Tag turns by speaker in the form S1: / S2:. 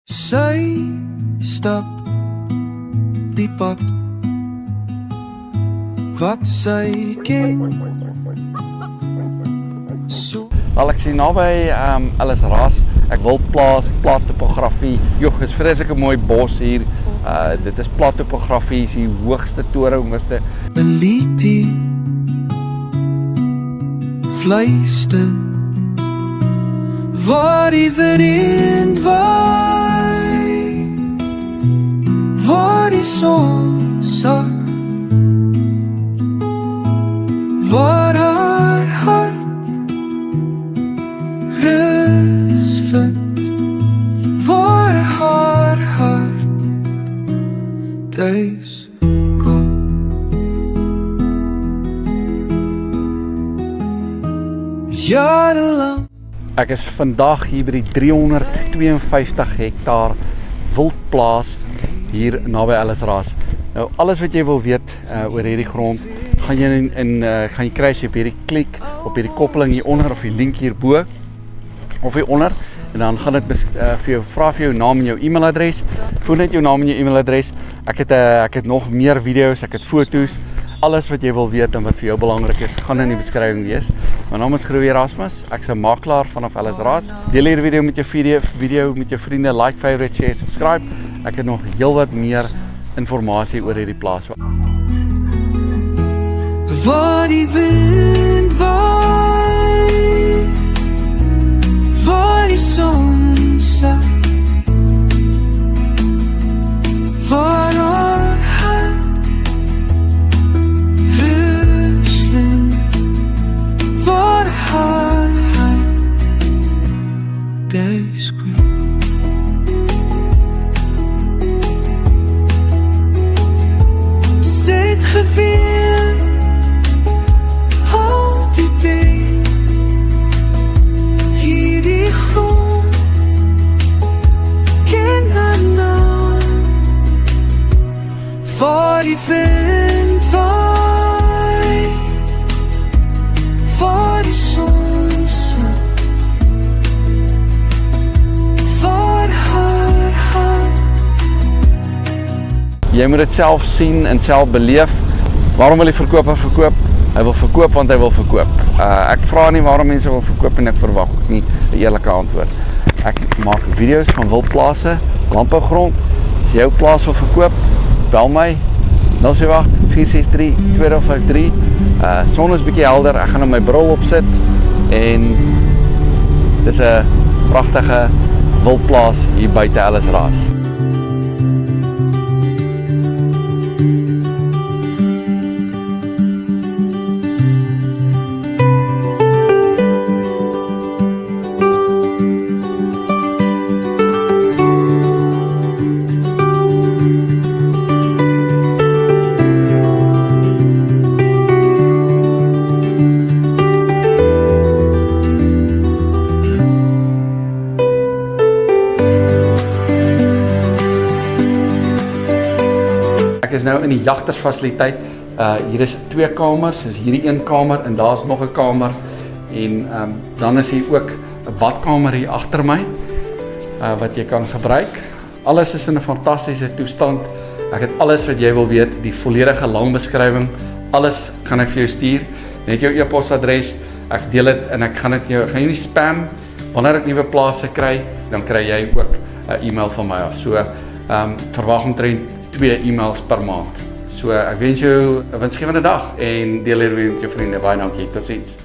S1: Sy stap die pad wat sy ken. So
S2: Wel, ek sien naby Ellis Ras. Ek wil plaas plat topografie. Joh, is vreeslike mooi bos hier. Dit is plat topografie, is die hoogste toring is dit.
S1: Meliti fluister waar die wind waai, waar die son sak, waar haar hart rus vind, waar haar hart thuis kom. Jarenlang.
S2: Ek is vandag hier by die 352 hektaar wildplaas hier naby Ellis Ras. Nou alles wat jy wil weet oor hierdie grond, gaan jy gaan jy kry as jy op hierdie klik op hierdie koppeling hier onder of die link hierbo of hier onder, en dan gaan dit vir jou vra vir jou naam en jou e-mailadres. Voer net jou naam en jou e-mailadres. Ek het nog meer video's, ek het foto's. Alles wat jy wil weet en wat vir jou belangrik is, gaan in die beskrywing wees. My naam is Groei Erasmus. Ek's 'n makelaar vanaf Ellis Ras. Deel hierdie video met jou video met jou vriende, like, favorite, share, subscribe. Ek het nog heelwat meer inligting oor hierdie plaas.
S1: Waar die wind waai, waar die son sak, waar haar hart rus vind, waar haar hart thuis kom. Zit geweer al die tijd hier die grond, ken haar naam, waar die wind waai, waar die son sak, waar haar hart.
S2: Jy moet dit self sien en self beleef. Waarom wil die verkoper verkoop? Hy wil verkoop want hy wil verkoop. Ek vra nie waarom mense wil verkoop en ek verwag ook nie 'n eerlike antwoord. Ek maak video's van wildplase, landbougrond. As jy jou plaas wil verkoop, bel my 078 463 2053. Son is bietjie helder. Ek gaan nou my bril opsit en dis 'n pragtige wildplaas hier buite Ellis Ras. Ek is nou in die jagtersfasiliteit. Hier is 2 kamers, is hierdie 1 kamer en daar's nog 'n kamer en dan is hier ook 'n badkamer hier agter my wat jy kan gebruik. Alles is in 'n fantastiese toestand. Ek het alles wat jy wil weet, die volledige lang beskrywing, alles kan ek vir jou stuur. Net jou e-posadres, ek deel dit en ek gaan jou nie spam. Wanneer ek nuwe plase kry, dan kry jy ook 'n e-mail van my af. So verwag omtrent 2 e-mails per maand. So ek wens jou 'n winsgewende dag en deel hierdie met jou vriende. Baie dankie. Totsiens.